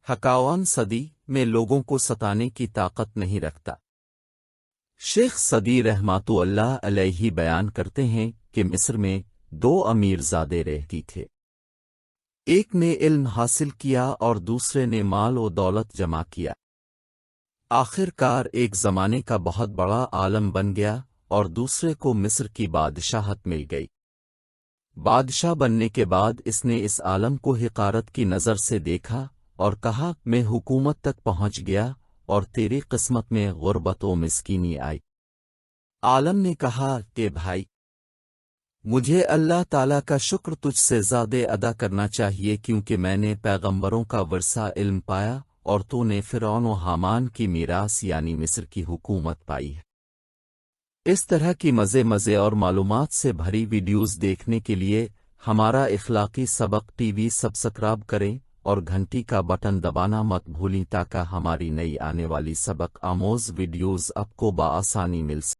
51 صدی میں لوگوں کو ستانے کی طاقت نہیں رکھتا۔ شیخ صدی رحمۃ اللہ علیہ بیان کرتے ہیں کہ مصر میں 2 امیر زادے رہتی تھے، ایک نے علم حاصل کیا اور دوسرے نے مال و دولت جمع کیا۔ آخر کار ایک زمانے کا بہت بڑا عالم بن گیا اور دوسرے کو مصر کی بادشاہت مل گئی۔ بادشاہ بننے کے بعد اس نے اس عالم کو حقارت کی نظر سے دیکھا اور کہا، میں حکومت تک پہنچ گیا اور تیری قسمت میں غربت و مسکینی آئی۔ عالم نے کہا کہ بھائی، مجھے اللہ تعالیٰ کا شکر تجھ سے زیادہ ادا کرنا چاہیے، کیونکہ میں نے پیغمبروں کا ورثہ علم پایا اور تو نے فرعون و حامان کی میراث یعنی مصر کی حکومت پائی ہے۔ اس طرح کی مزے اور معلومات سے بھری ویڈیوز دیکھنے کے لیے ہمارا اخلاقی سبق ٹی وی سبسکرائب کریں اور گھنٹی کا بٹن دبانا مت بھولیں تاکہ ہماری نئی آنے والی سبق آموز ویڈیوز آپ کو بآسانی مل سکیں۔